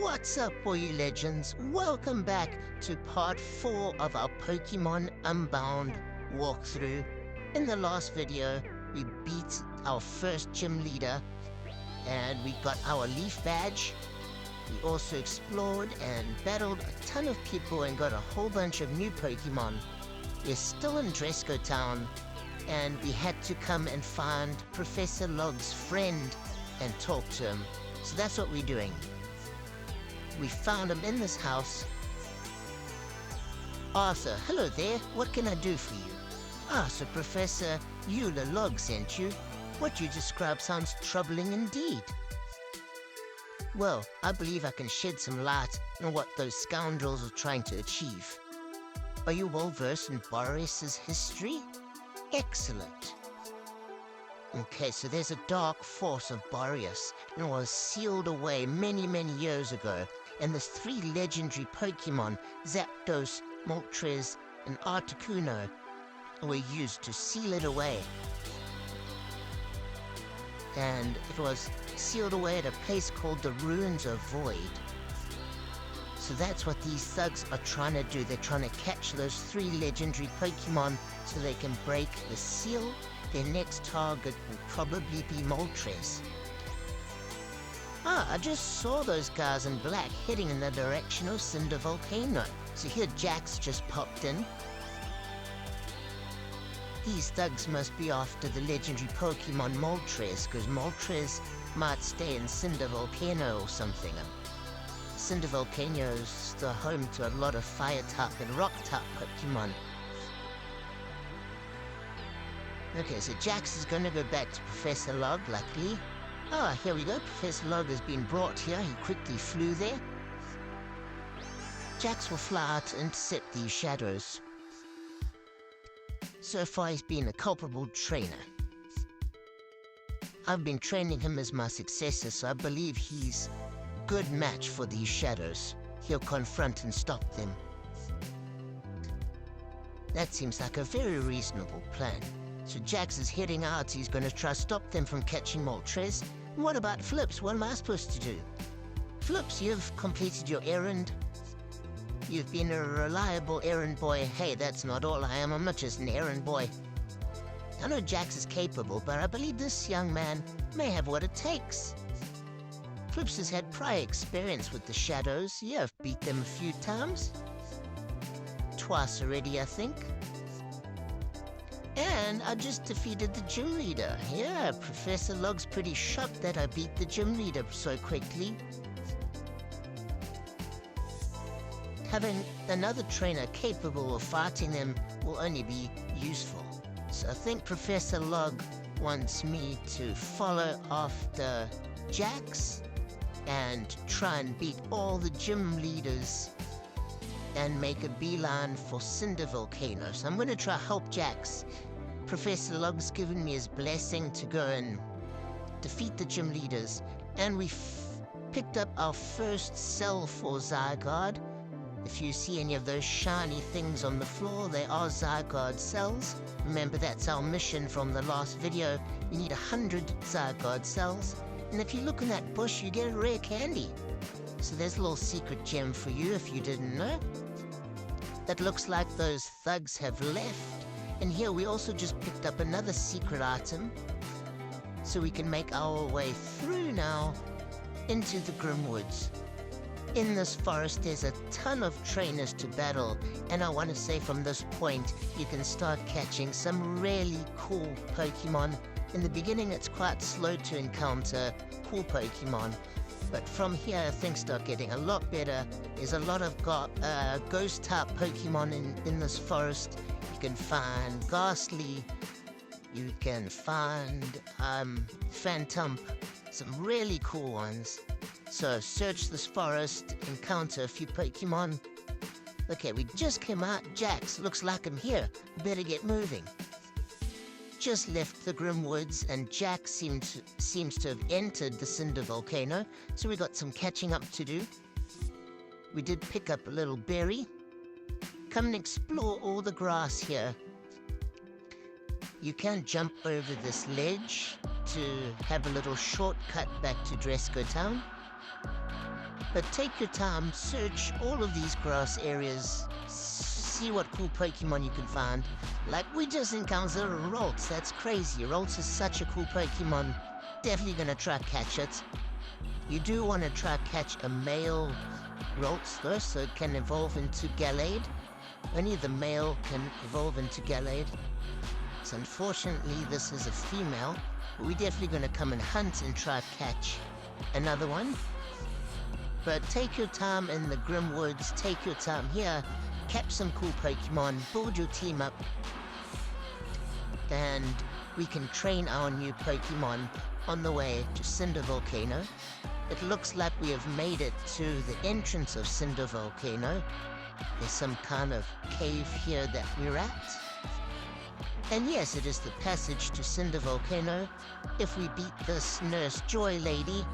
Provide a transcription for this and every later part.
What's up, all you legends? Welcome back to part 4 of our Pokemon Unbound walkthrough. In the last video, we beat our first gym leader and we got our leaf badge. We also explored and battled a ton of people and got a whole bunch of new Pokemon. We're still in Dresco Town and we had to come and find Professor Log's friend and talk to him. So that's what we're doing. We found him in this house. Arthur, hello there. What can I do for you? So Professor Eula Log sent you. What you describe sounds troubling indeed. Well, I believe I can shed some light on what those scoundrels are trying to achieve. Are you well versed in Boreas's history? Excellent. Okay, so there's a dark force of Boreas, and it was sealed away many years ago. And there's 3 legendary Pokemon, Zapdos, Moltres, and Articuno, were used to seal it away. And it was sealed away at a place called the Ruins of Void. So that's what these thugs are trying to do. They're trying to catch those 3 legendary Pokemon so they can break the seal. Their next target will probably be Moltress. I just saw those guys in black heading in the direction of Cinder Volcano. So here Jax just popped in. These thugs must be after the legendary Pokemon Moltres, because Moltres might stay in Cinder Volcano or something. Cinder Volcano is the home to a lot of fire-type and rock-type Pokemon. Okay, so Jax is going to go back to Professor Log, luckily. Here we go. Professor Log has been brought here. He quickly flew there. Jax will fly out to intercept these shadows. So far, he's been a culpable trainer. I've been training him as my successor, so I believe he's a good match for these shadows. He'll confront and stop them. That seems like a very reasonable plan. So Jax is heading out. He's going to try to stop them from catching Moltres. What about Flips? What am I supposed to do? Flips, you've completed your errand. You've been a reliable errand boy. Hey, that's not all I am. I'm not just an errand boy. I know Jax is capable, but I believe this young man may have what it takes. Flips has had prior experience with the shadows. Yeah, I've beat them a few times. Twice already, I think. And I just defeated the gym leader. Yeah, Professor Log's pretty shocked that I beat the gym leader so quickly. Having another trainer capable of fighting them will only be useful. So I think Professor Log wants me to follow after Jax and try and beat all the gym leaders and make a beeline for Cinder Volcano. So I'm going to try help Jax. Professor Log's given me his blessing to go and defeat the gym leaders. And we picked up our first cell for Zygarde. If you see any of those shiny things on the floor, they are Zygarde cells. Remember, that's our mission from the last video. You need 100 Zygarde cells. And if you look in that bush, you get a rare candy. So there's a little secret gem for you if you didn't know. That looks like those thugs have left. And here we also just picked up another secret item. So we can make our way through now into the Grimwoods. In this forest, there's a ton of trainers to battle. And I want to say from this point, you can start catching some really cool Pokemon. In the beginning, it's quite slow to encounter cool Pokemon. But from here, things start getting a lot better. There's a lot of ghost-type Pokemon in this forest. You can find Ghastly. You can find Phantom. Some really cool ones. So search this forest, encounter a few Pokemon. Okay, we just came out. Jax, looks like I'm here. Better get moving. Just left the Grimwoods, and Jax seems to have entered the Cinder Volcano, so we got some catching up to do. We did pick up a little berry. Come and explore all the grass here. You can jump over this ledge to have a little shortcut back to Dresco Town. But take your time, search all of these grass areas, see what cool Pokemon you can find. Like, we just encountered a Roltz. That's crazy. Roltz is such a cool Pokemon. Definitely gonna try catch it. You do want to try catch a male Roltz though, so it can evolve into Gallade. Only the male can evolve into Gallade. So unfortunately this is a female, but we're definitely gonna come and hunt and try catch another one. But take your time in the Grim Woods, take your time here, catch some cool Pokemon, build your team up, and we can train our new Pokemon on the way to Cinder Volcano. It looks like we have made it to the entrance of Cinder Volcano. There's some kind of cave here that we're at. And yes, it is the passage to Cinder Volcano. If we beat this Nurse Joy lady,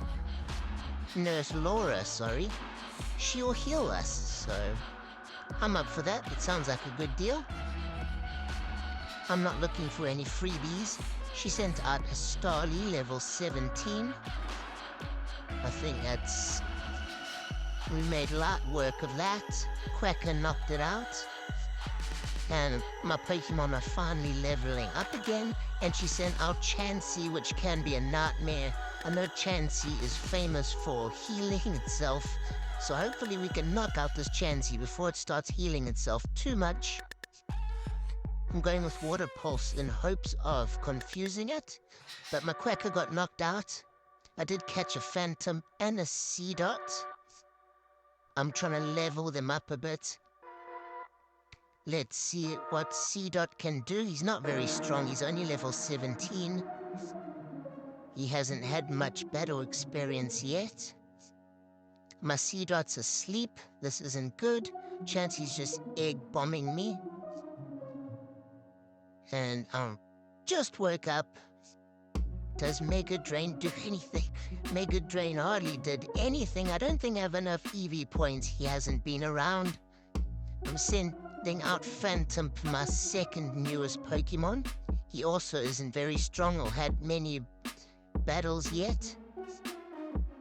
Nurse Laura, sorry, she'll heal us, so I'm up for that. It sounds like a good deal. I'm not looking for any freebies. She sent out a Starly level 17. I think we made light work of that. Quacker knocked it out. And my Pokemon are finally leveling up again. And she sent out Chansey, which can be a nightmare. I know Chansey is famous for healing itself. So hopefully we can knock out this Chansey before it starts healing itself too much. I'm going with Water Pulse in hopes of confusing it. But my Quacker got knocked out. I did catch a Phantom and a Seedot. I'm trying to level them up a bit. Let's see what Seedot can do. He's not very strong. He's only level 17. He hasn't had much battle experience yet. My Seedot's asleep. This isn't good. Chansey's just egg bombing me. And just woke up. Does Mega Drain do anything? Mega Drain hardly did anything. I don't think I have enough EV points. He hasn't been around. I'm sending out Phantom, my second newest Pokemon. He also isn't very strong or had many battles yet.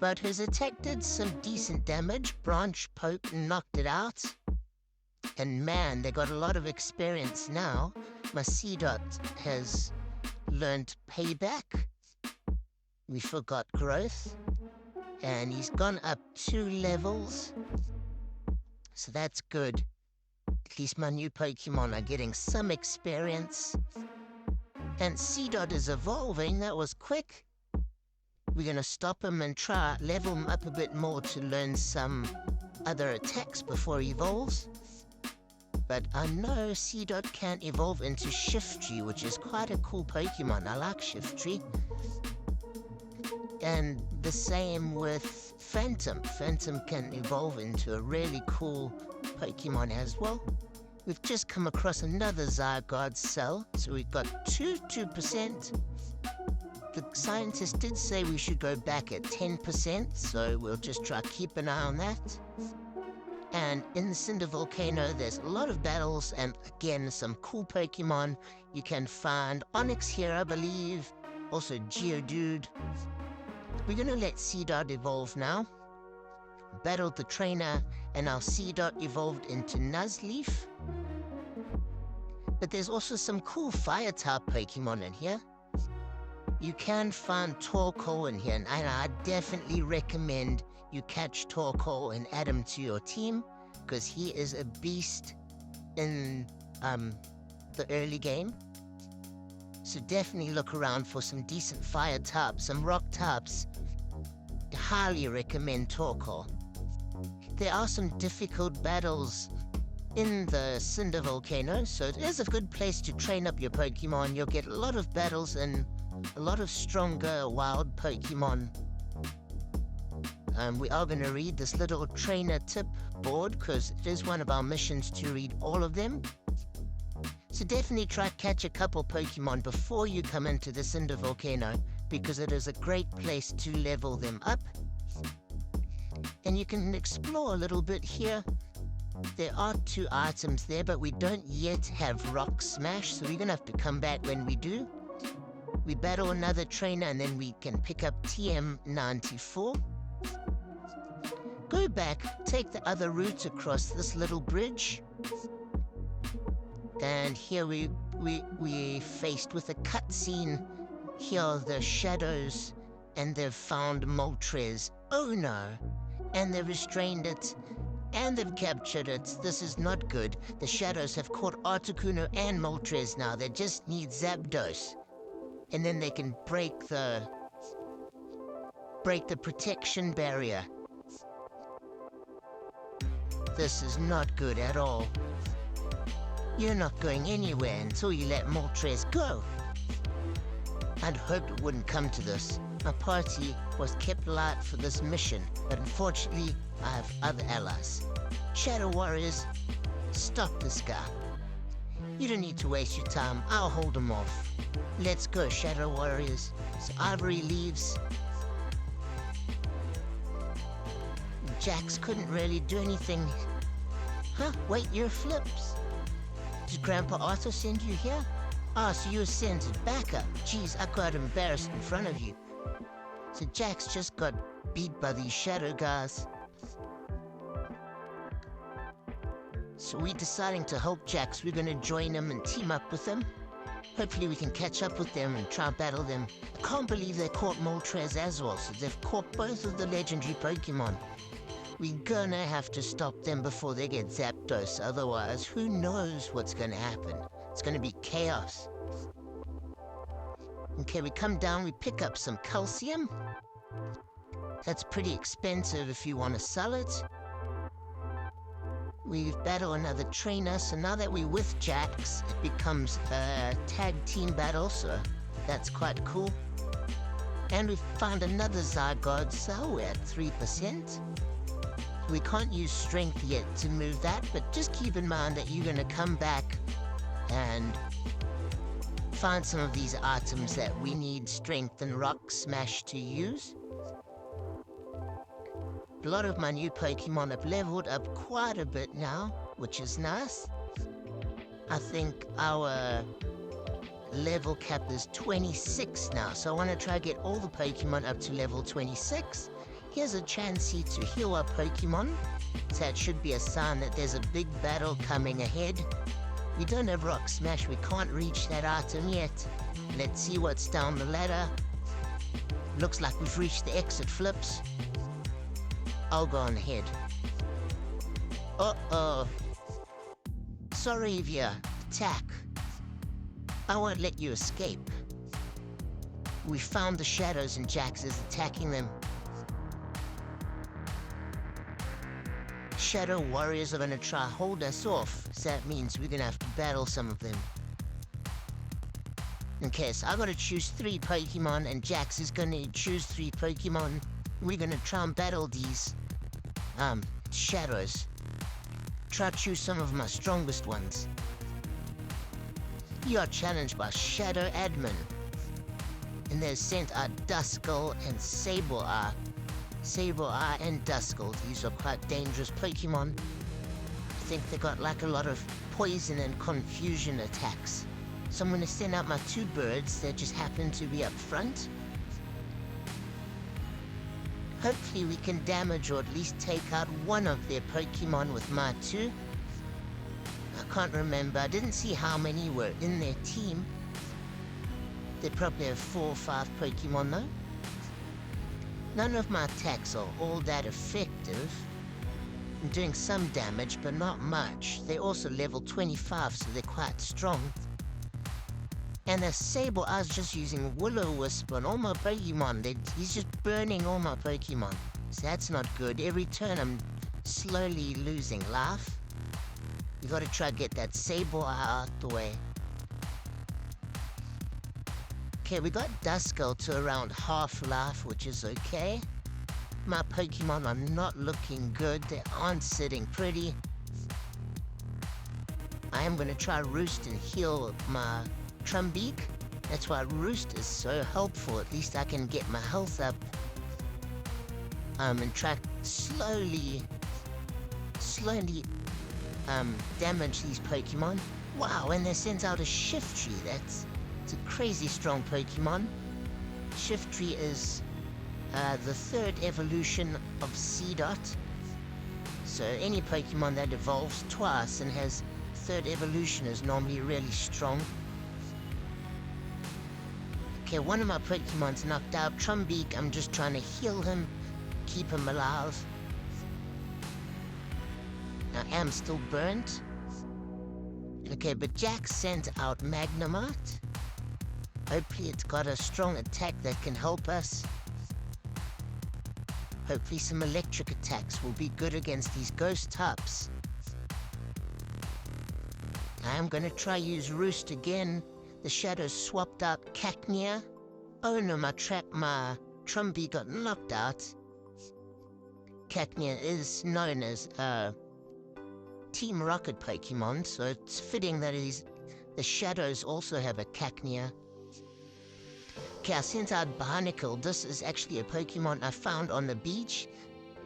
But his attack did some decent damage. Branch Poke knocked it out. And man, they got a lot of experience now. My Seedot has learned Payback. We forgot Growth. And he's gone up 2 levels. So that's good. At least my new Pokemon are getting some experience. And Seedot is evolving. That was quick. We're going to stop him and try level him up a bit more to learn some other attacks before he evolves. But I know Seedot can evolve into Shiftry, which is quite a cool Pokemon. I like Shiftry. And the same with Phantom. Phantom can evolve into a really cool Pokemon as well. We've just come across another Zygarde cell, so we've got 2%. The scientist did say we should go back at 10%, so we'll just try to keep an eye on that. And in the Cinder Volcano, there's a lot of battles and, again, some cool Pokemon. You can find Onix here, I believe. Also Geodude. We're going to let Seedot evolve now. Battled the trainer, and our Seedot evolved into Nuzleaf. But there's also some cool Fire-type Pokemon in here. You can find Torkoal in here, and I definitely recommend you catch Torkoal and add him to your team, because he is a beast in the early game. So definitely look around for some decent fire types, some rock types. Highly recommend Torkoal. There are some difficult battles in the Cinder Volcano, so it is a good place to train up your Pokemon. You'll get a lot of battles and a lot of stronger wild Pokemon. We are going to read this little trainer tip board because it is one of our missions to read all of them. So definitely try to catch a couple Pokemon before you come into the Cinder Volcano, because it is a great place to level them up. And you can explore a little bit here. There are 2 items there, but we don't yet have Rock Smash, so we're gonna have to come back when we do. We battle another trainer and then we can pick up TM94. Go back, take the other route across this little bridge. And here we faced with a cutscene. Here are the shadows, and they've found Moltres. Oh no! And they've restrained it, and they've captured it. This is not good. The shadows have caught Articuno and Moltres now. They just need Zapdos. And then they can break the protection barrier. This is not good at all. You're not going anywhere until you let Moltres go. I'd hoped it wouldn't come to this. My party was kept light for this mission, but unfortunately, I have other allies. Shadow Warriors, stop this guy. You don't need to waste your time. I'll hold him off. Let's go, Shadow Warriors. So Ivory leaves. Jax couldn't really do anything. Huh? Wait, you're Flips. Did Grandpa Otto send you here? Ah, so you were sent back up. Jeez, I got embarrassed in front of you. So Jax just got beat by these shadow guys. So we're deciding to help Jax. We're gonna join him and team up with him. Hopefully we can catch up with them and try and battle them. I can't believe they caught Moltres as well, so they've caught both of the legendary Pokemon. We're gonna have to stop them before they get Zapdos, otherwise who knows what's gonna happen. It's gonna be chaos. Okay, we come down, we pick up some calcium. That's pretty expensive if you want to sell it. We battle another trainer, so now that we're with Jax, it becomes a tag team battle, so that's quite cool. And we found another Zygarde, so we're at 3%. We can't use strength yet to move that, but just keep in mind that you're gonna come back and find some of these items that we need strength and Rock Smash to use. A lot of my new Pokemon have leveled up quite a bit now, which is nice. I think our level cap is 26 now, so I want to try to get all the Pokemon up to level 26. Here's a chancey to heal our Pokemon, so that should be a sign that there's a big battle coming ahead. We don't have Rock Smash, we can't reach that item yet. Let's see what's down the ladder. Looks like we've reached the exit, Flips. I'll go on ahead. Uh-oh. Sorivia, attack. I won't let you escape. We found the shadows and Jax is attacking them. Shadow Warriors are gonna try to hold us off, so that means we're gonna have to battle some of them. Okay, so I gotta choose 3 Pokemon and Jax is gonna choose 3 Pokemon. We're gonna try and battle these shadows. Try to choose some of my strongest ones. You are challenged by Shadow Admin. And they're sent are Duskull and Sableye. Sableye and Duskull, these are quite dangerous Pokemon. I think they got like a lot of poison and confusion attacks. So I'm gonna send out my 2 birds that just happen to be up front. Hopefully we can damage or at least take out one of their Pokemon with my 2. I can't remember, I didn't see how many were in their team. They probably have 4 or 5 Pokemon though. None of my attacks are all that effective. I'm doing some damage, but not much. They're also level 25, so they're quite strong. And the Sable, I was just using Will-O-Wisp on all my Pokemon. He's just burning all my Pokemon. So that's not good. Every turn I'm slowly losing life. You gotta try to get that Sable out the way. Okay, we got Duskull to around half life, which is okay. My Pokemon are not looking good. They aren't sitting pretty. I am gonna try Roost and heal my Trumbeak. That's why Roost is so helpful. At least I can get my health up. And try slowly damage these Pokemon. Wow, and they sent out a Shiftry. It's a crazy strong Pokemon. Shiftry is the third evolution of Seedot. So any Pokemon that evolves twice and has third evolution is normally really strong. Okay, one of my Pokemon's knocked out. Trumbeak, I'm just trying to heal him, keep him alive. I am still burnt. Okay, but Jack sent out Magnemite. Hopefully it's got a strong attack that can help us. Hopefully some electric attacks will be good against these ghost types. I am going to try use Roost again. The shadows swapped out Cacnea. Oh no, my Trumbeak got knocked out. Cacnea is known as Team Rocket Pokemon, so it's fitting that the shadows also have a Cacnea. Okay, I sent out Barnacle. This is actually a Pokemon I found on the beach.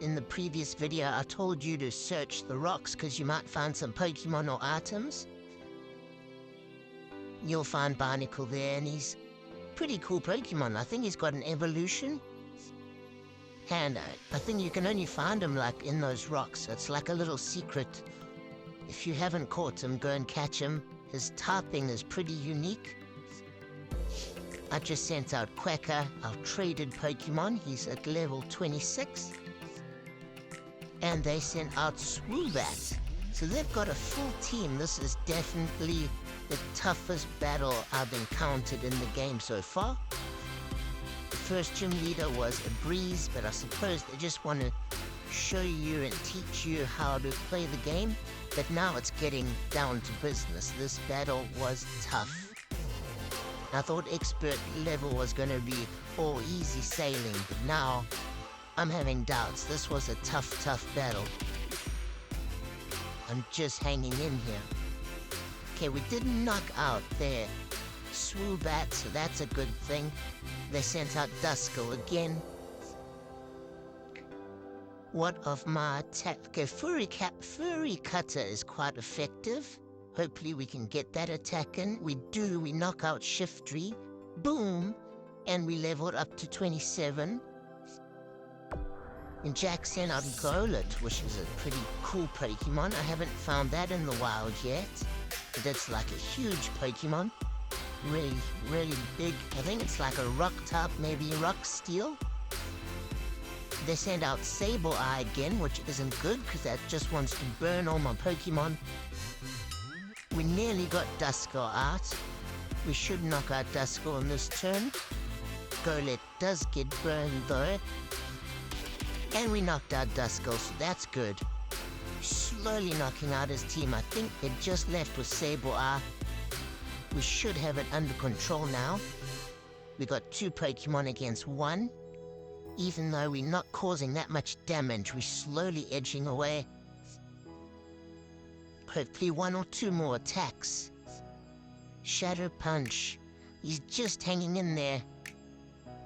In the previous video, I told you to search the rocks because you might find some Pokemon or items. You'll find Barnacle there, and he's pretty cool Pokemon. I think he's got an evolution. And I think you can only find him like in those rocks. It's like a little secret. If you haven't caught him, go and catch him. His typing is pretty unique. I just sent out Quacker, our traded Pokemon. He's at level 26. And they sent out Swoobat. So they've got a full team. This is definitely the toughest battle I've encountered in the game so far. The first gym leader was a breeze, but I suppose they just want to show you and teach you how to play the game. But now it's getting down to business. This battle was tough. I thought expert level was going to be all easy sailing, but now I'm having doubts. This was a tough battle. I'm just hanging in here. Okay, we didn't knock out their Swoobat, so that's a good thing. They sent out Duskull again. What of my attack? Okay, Furry Cutter is quite effective. Hopefully we can get that attack in. We knock out Shiftry. Boom! And we leveled up to 27. And Jack sent out Golett, which is a pretty cool Pokemon. I haven't found that in the wild yet. But that's like a huge Pokemon. Really big. I think it's like a rock type, maybe rock steel. They sent out Sableye again, which isn't good because that just wants to burn all my Pokemon. We nearly got Duskull out. We should knock out Duskull on this turn. Golett does get burned though. And we knocked out Duskull, so that's good. Slowly knocking out his team. I think they're just left with Sableye. We should have it under control now. We got 2 Pokemon against 1. Even though we're not causing that much damage, we're slowly edging away. Hopefully 1 or 2 more attacks. Shadow Punch. He's just hanging in there.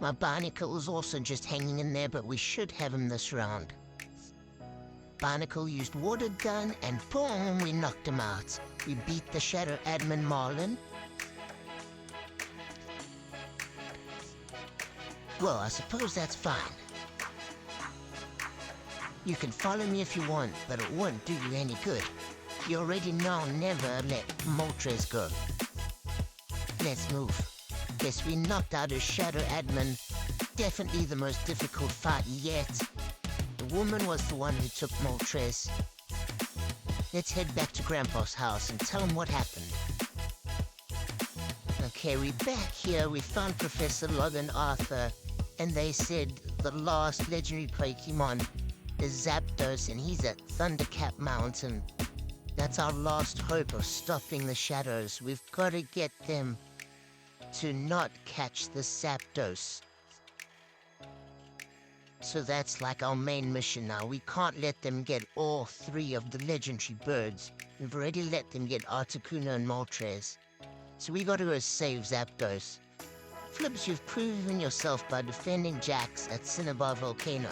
My Barnacle is also just hanging in there, but we should have him this round. Barnacle used Water Gun, and boom, we knocked him out. We beat the Shadow Admin Marlin. Well, I suppose that's fine. You can follow me if you want, but it won't do you any good. You already know I'll never let Moltres go. Let's move. Yes, we knocked out a Shadow Admin. Definitely the most difficult fight yet. The woman was the one who took Moltres. Let's head back to Grandpa's house and tell him what happened. Okay, we're back here. We found Professor Log and Arthur, and they said the last legendary Pokemon is Zapdos, and he's at Thundercap Mountain. That's our last hope of stopping the shadows. We've got to get them to not catch the Zapdos. So that's like our main mission now. We can't let them get all 3 of the legendary birds. We've already let them get Articuno and Moltres. So we got to go save Zapdos. Flips, you've proven yourself by defending Jax at Cinder Volcano.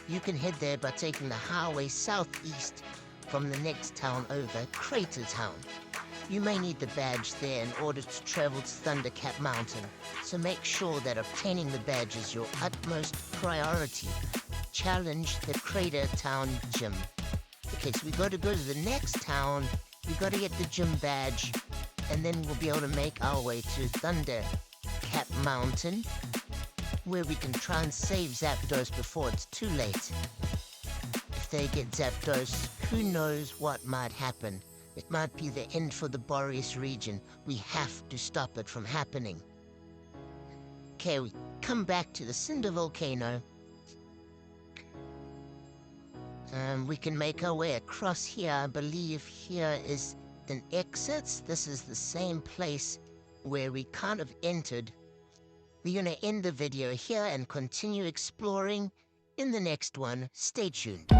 You can head there by taking the highway southeast from the next town over, Crater Town. You may need the badge there in order to travel to Thundercap Mountain, so make sure that obtaining the badge is your utmost priority. Challenge the Crater Town Gym. Okay, so we got to go to the next town, we got to get the gym badge, and then we'll be able to make our way to Thundercap Mountain, where we can try and save Zapdos before it's too late. If they get Zapdos, who knows what might happen. It might be the end for the Boreas region. We have to stop it from happening. Okay, we come back to the Cinder Volcano. We can make our way across here. I believe here is an exit. This is the same place where we kind of entered. We're gonna end the video here and continue exploring in the next one. Stay tuned.